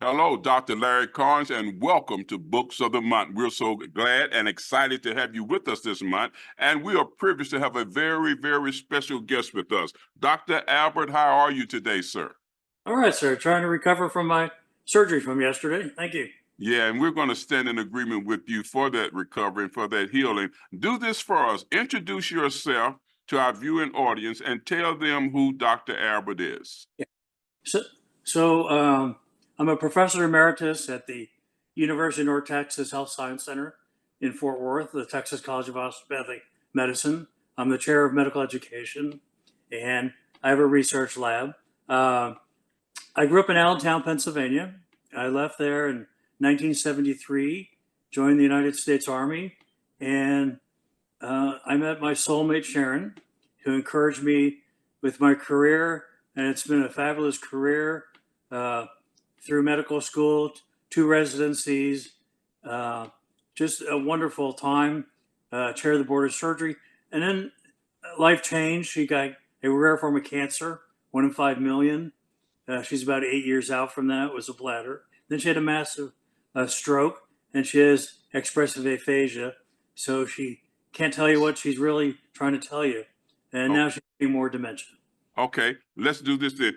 Hello, Dr. Larry Carnes, and welcome to Books of the Month. We're so glad and excited to have you with us this month, and we are privileged to have a very, very special guest with us. Dr. Albert, how are you today, sir? All right, sir. Trying to recover from my surgery from yesterday. Thank you. Yeah, and we're going to stand in agreement with you for that recovery and for that healing. Do this for us. Introduce yourself to our viewing audience and tell them who Dr. Albert is. Yeah. So, I'm a professor emeritus at the University of North Texas Health Science Center in Fort Worth, the Texas College of Osteopathic Medicine. I'm the chair of medical education, and I have a research lab. I grew up in Allentown, Pennsylvania. I left there in 1973, joined the United States Army, and I met my soulmate, Sharon, who encouraged me with my career. And it's been a fabulous career through medical school, 2 residencies, just a wonderful time, chair of the board of surgery. And then life changed. She got a rare form of cancer, 1 in 5 million. She's about 8 years out from that. It was a bladder. Then she had a massive stroke, and she has expressive aphasia. So she can't tell you what she's really trying to tell you. And now she's getting more dementia. Okay, let's do this then.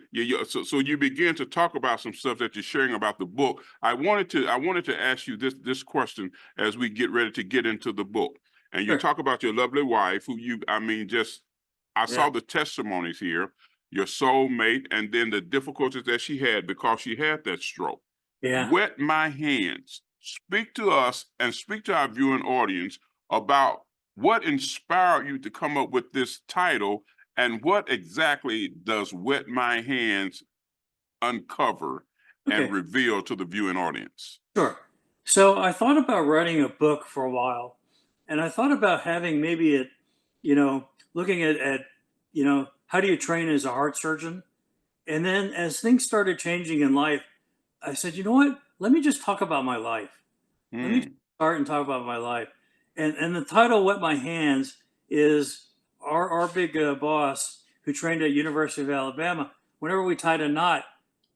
So you begin to talk about some stuff that you're sharing about the book. I wanted to ask you this question as we get ready to get into the book. And you talk about your lovely wife, who I saw the testimonies here, your soulmate, and then the difficulties that she had because she had that stroke. Yeah. Wet My Hands. Speak to us and speak to our viewing audience about what inspired you to come up with this title. And what exactly does Wet My Hands uncover and reveal to the viewing audience? Sure. So I thought about writing a book for a while, and I thought about having maybe looking at how do you train as a heart surgeon? And then as things started changing in life, I said, you know what? Let me just talk about my life. Let me start and talk about my life. And the title Wet My Hands is our big boss who trained at University of Alabama. Whenever we tied a knot,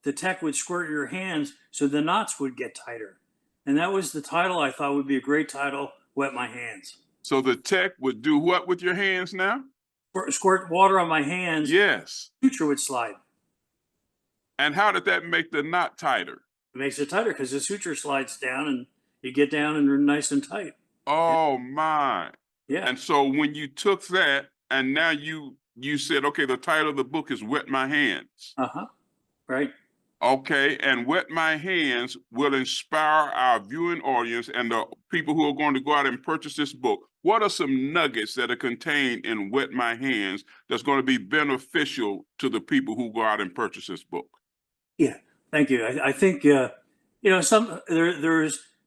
the tech would squirt your hands so the knots would get tighter. And that was the title I thought would be a great title, Wet My Hands. So the tech would do what with your hands now? Squirt water on my hands. Yes. The suture would slide. And how did that make the knot tighter? It makes it tighter because the suture slides down and you get down and they're nice and tight. Oh, my. Yeah. And so when you took that and now you said, okay, the title of the book is Wet My Hands. Right. Okay, and Wet My Hands will inspire our viewing audience and the people who are going to go out and purchase this book. What are some nuggets that are contained in Wet My Hands that's going to be beneficial to the people who go out and purchase this book? Yeah, thank you. I think there's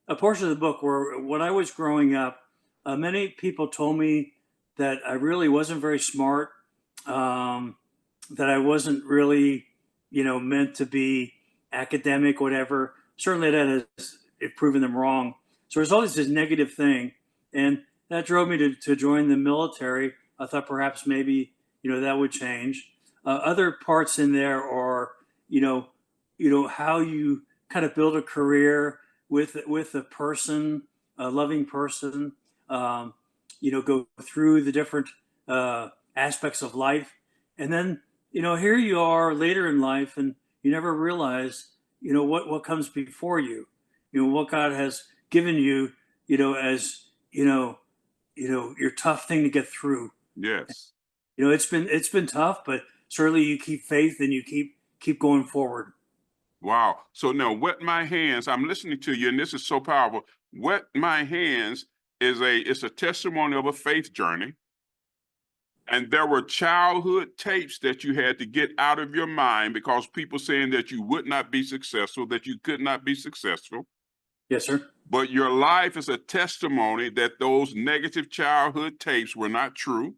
a portion of the book where when I was growing up, many people told me that I really wasn't very smart, that I wasn't really, meant to be academic, whatever. Certainly that has proven them wrong. So there's always this negative thing. And that drove me to join the military. I thought perhaps maybe, that would change. Other parts in there are, how you kind of build a career with a person, a loving person, go through the different aspects of life. And then, here you are later in life and you never realize, what comes before you, what God has given you, as, your tough thing to get through. Yes. It's been tough, but certainly you keep faith and you keep going forward. Wow. So now Wet My Hands, I'm listening to you, and this is so powerful. Wet My Hands it's a testimony of a faith journey. And there were childhood tapes that you had to get out of your mind because people saying that you would not be successful, that you could not be successful. Yes, sir. But your life is a testimony that those negative childhood tapes were not true.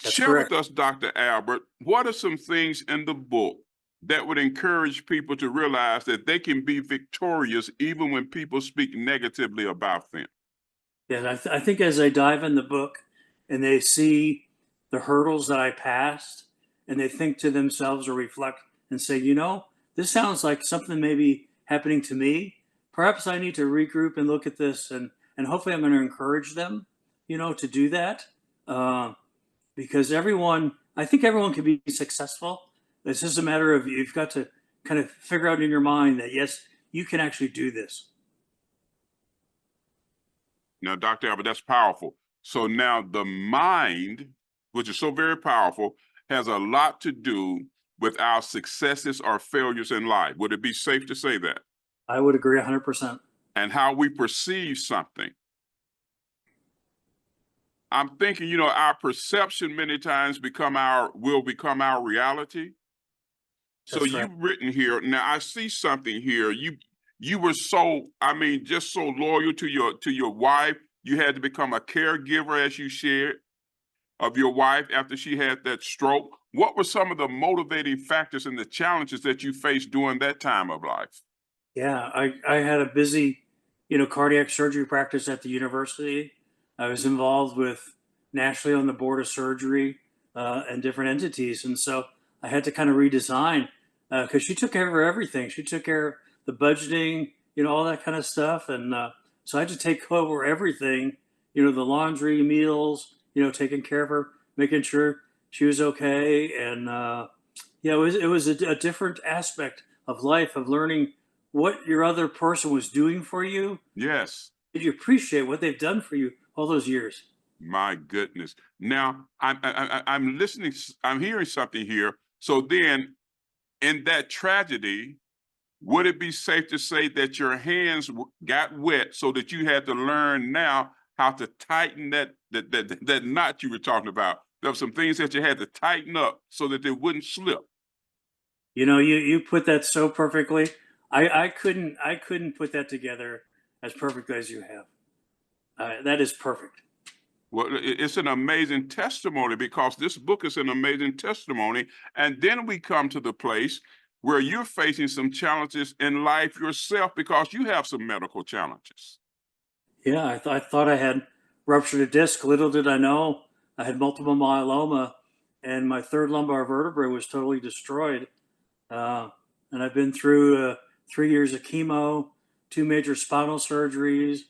That's Share correct. with us, Dr. Albert, what are some things in the book that would encourage people to realize that they can be victorious even when people speak negatively about them? Yeah, I think as I dive in the book and they see the hurdles that I passed and they think to themselves or reflect and say, this sounds like something maybe happening to me. Perhaps I need to regroup and look at this, and hopefully I'm going to encourage them, to do that. Uh, because I think everyone can be successful. It's just a matter of you've got to kind of figure out in your mind that yes, you can actually do this. Now, Dr. Albert, that's powerful. So now the mind, which is so very powerful, has a lot to do with our successes or failures in life. Would it be safe to say that? I would agree 100%. And how we perceive something. I'm thinking, our perception many times will become our reality. So That's right. you've written here. Now I see something here. You were so, just so loyal to your wife. You had to become a caregiver, as you shared, of your wife after she had that stroke. What were some of the motivating factors and the challenges that you faced during that time of life? Yeah, I had a busy, cardiac surgery practice at the university. I was involved with nationally on the board of surgery and different entities, and so I had to kind of redesign because she took care of everything. She took care of the budgeting, all that kind of stuff, and so I had to take over everything. The laundry, meals, taking care of her, making sure she was okay, and yeah, it was a different aspect of life of learning what your other person was doing for you. Yes. Did you appreciate what they've done for you all those years? My goodness. Now I'm listening. I'm hearing something here. So then, in that tragedy, would it be safe to say that your hands got wet so that you had to learn now how to tighten that knot you were talking about? There were some things that you had to tighten up so that they wouldn't slip. You put that so perfectly. I couldn't put that together as perfectly as you have. That is perfect. Well, it's an amazing testimony because this book is an amazing testimony. And then we come to the place where you're facing some challenges in life yourself because you have some medical challenges. Yeah, I thought I had ruptured a disc. Little did I know I had multiple myeloma, and my third lumbar vertebrae was totally destroyed. Uh, and I've been through 3 years of chemo, two major spinal surgeries,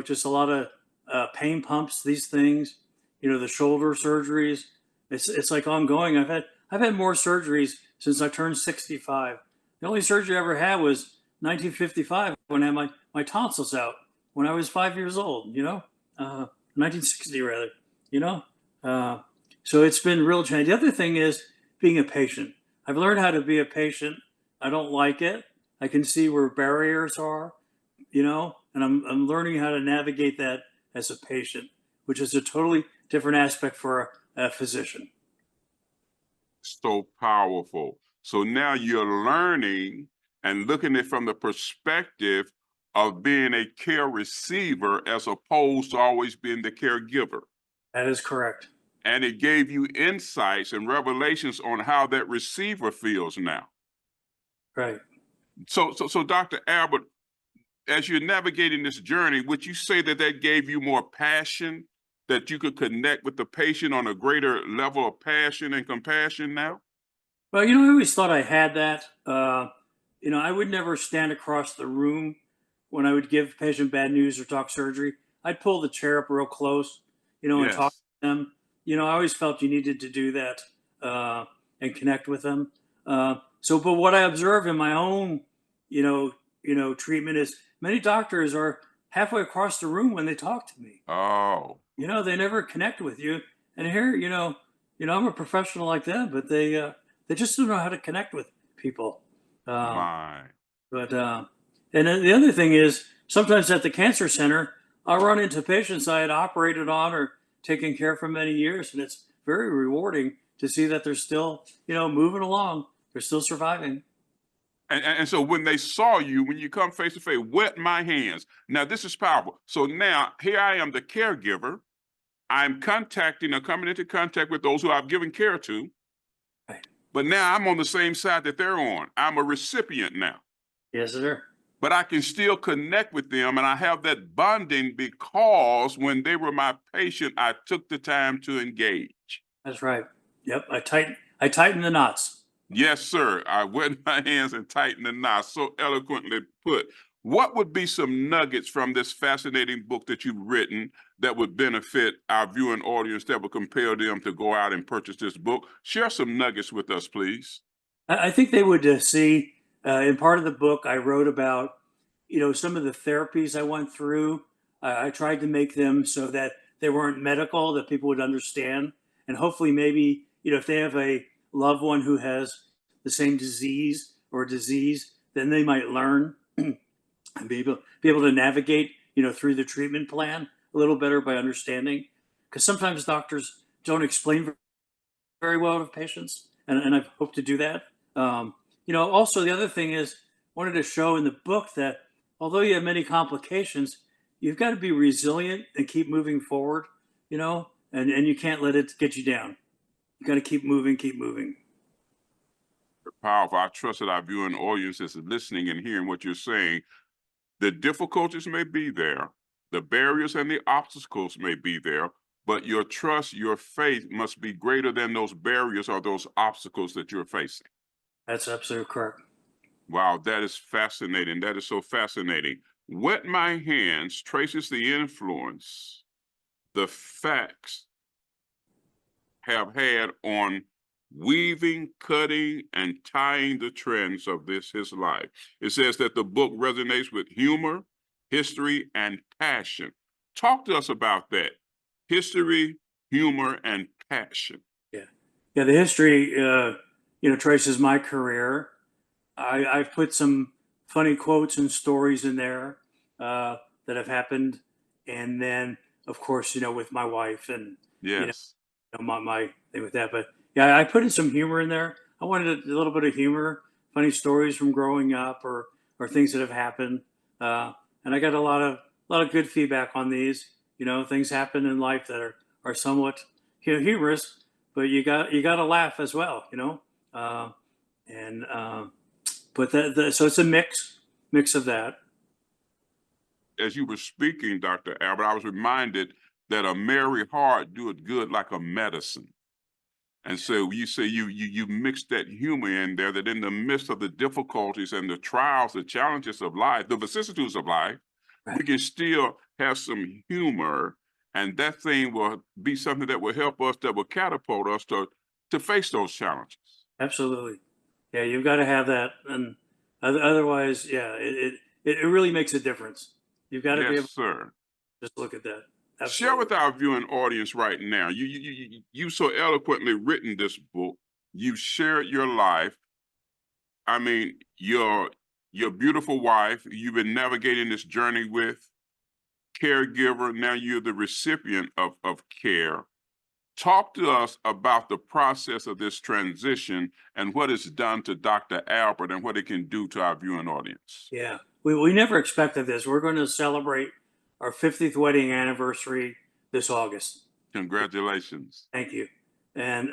just a lot of pain pumps, these things, the shoulder surgeries. It's like ongoing. I've had more surgeries since I turned 65. The only surgery I ever had was 1955 when I had my tonsils out when I was 5 years old, 1960 rather, you know. Uh, so it's been real change. The other thing is being a patient. I've learned how to be a patient. I don't like it. I can see where barriers are, and I'm learning how to navigate that as a patient, which is a totally different aspect for a physician. So powerful. So now you're learning and looking at it from the perspective of being a care receiver as opposed to always being the caregiver. That is correct. And it gave you insights and revelations on how that receiver feels now. Right. So Dr. Albert, as you're navigating this journey, would you say that that gave you more passion, that you could connect with the patient on a greater level of passion and compassion now? Well, I always thought I had that. I would never stand across the room when I would give a patient bad news or talk surgery. I'd pull the chair up real close, and talk Yes. to them. I always felt you needed to do that and connect with them. But what I observe in my own, treatment is many doctors are halfway across the room when they talk to me. Oh, They never connect with you. And here, I'm a professional like them, but they just don't know how to connect with people. Um, my. but and then the other thing is sometimes at the cancer center, I run into patients I had operated on or taken care of for many years, and it's very rewarding to see that they're still, moving along. They're still surviving. And so when they saw you, when you come face to face, wet my hands. Now, this is powerful. So now here I am, the caregiver. I'm contacting or coming into contact with those who I've given care to. Right. But now I'm on the same side that they're on. I'm a recipient now. Yes, sir. But I can still connect with them. And I have that bonding because when they were my patient, I took the time to engage. That's right. Yep. I tighten the knots. Yes, sir. I wet my hands and tighten the knot. So eloquently put. What would be some nuggets from this fascinating book that you've written that would benefit our viewing audience that would compel them to go out and purchase this book? Share some nuggets with us, please. I think they would see in part of the book I wrote about, some of the therapies I went through. I tried to make them so that they weren't medical, that people would understand, and hopefully maybe if they have a loved one who has the same disease or disease, then they might learn and be able to navigate through the treatment plan a little better by understanding, because sometimes doctors don't explain very well to patients, and I've hoped to do that. Also the other thing is wanted to show in the book that although you have many complications, you've got to be resilient and keep moving forward. And you can't let it get you down. You got to keep moving, keep moving. Powerful. I trust that our viewing audience is listening and hearing what you're saying. The difficulties may be there, the barriers and the obstacles may be there, but your trust, your faith must be greater than those barriers or those obstacles that you're facing. That's absolutely correct. Wow, that is fascinating. That is so fascinating. Wet My Hands traces the influence the facts have had on weaving, cutting, and tying the trends of his life. It says that the book resonates with humor, history, and passion. Talk to us about that. History, humor, and passion. Yeah, yeah. The history, traces my career. I've put some funny quotes and stories in there that have happened, and then of course, with my wife and Yes. my thing with that. But yeah, I put in some humor in there. I wanted a little bit of humor, funny stories from growing up, or things that have happened. And I got a lot of good feedback on these. Things happen in life that are somewhat humorous, but you got to laugh as well. And but so it's a mix of that. As you were speaking, Dr. Albert, I was reminded that a merry heart doeth good like a medicine. And so you say you mix that humor in there, that in the midst of the difficulties and the trials, the challenges of life, the vicissitudes of life, we Right. can still have some humor, and that thing will be something that will help us, that will catapult us to face those challenges. Absolutely. Yeah, you've got to have that, and otherwise, yeah, it really makes a difference. You've got to be Yes, able to sir. just look at that. Share Absolutely. with our viewing audience right now. You so eloquently written this book. You've shared your life. I mean, your beautiful wife, you've been navigating this journey with, caregiver, now you're the recipient of care. Talk to us about the process of this transition and what it's done to Dr. Albert and what it can do to our viewing audience. Yeah, we never expected this. We're going to celebrate our 50th wedding anniversary this August. Congratulations. Thank you. And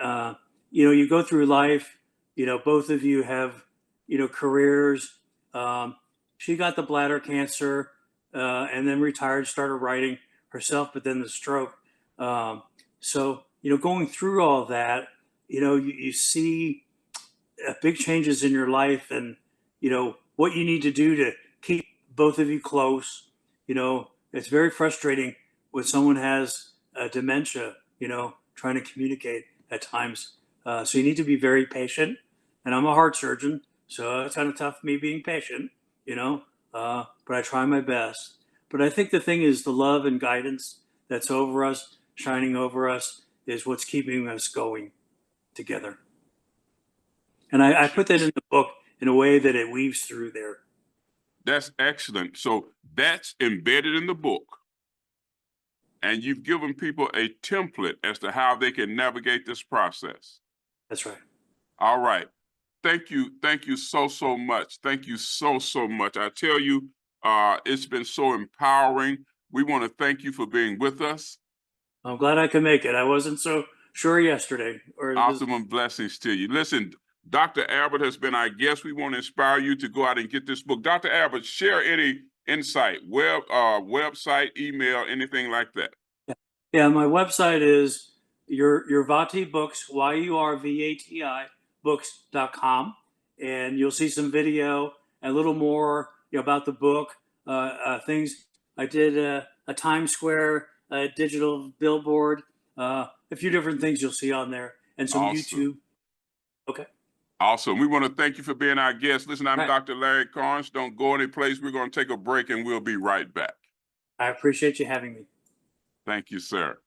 you go through life. Both of you have careers. Um, she got the bladder cancer and then retired, started writing herself, but then the stroke. So going through all that, you see big changes in your life, and what you need to do to keep both of you close. It's very frustrating when someone has dementia. Trying to communicate at times. So you need to be very patient. And I'm a heart surgeon, so it's kind of tough me being patient. But I try my best. But I think the thing is the love and guidance that's over us, shining over us, is what's keeping us going together. And I put that in the book in a way that it weaves through there. That's excellent. So that's embedded in the book. And you've given people a template as to how they can navigate this process. That's right. All right. Thank you. Thank you so much. Thank you so much. I tell you, it's been so empowering. We want to thank you for being with us. I'm glad I could make it. I wasn't so sure yesterday. Or this. Optimum blessings to you. Listen, Dr. Albert has been our guest. We want to inspire you to go out and get this book. Dr. Albert, share any insight, website, email, anything like that. Yeah, my website is Yurvati Books, Yurvati books.com, and you'll see some video, a little more about the book, things. I did a Times Square digital billboard, a few different things you'll see on there, and some Awesome. YouTube. Okay. Awesome. We want to thank you for being our guest. Listen, I'm Right. Dr. Larry Carnes. Don't go any place. We're going to take a break and we'll be right back. I appreciate you having me. Thank you, sir.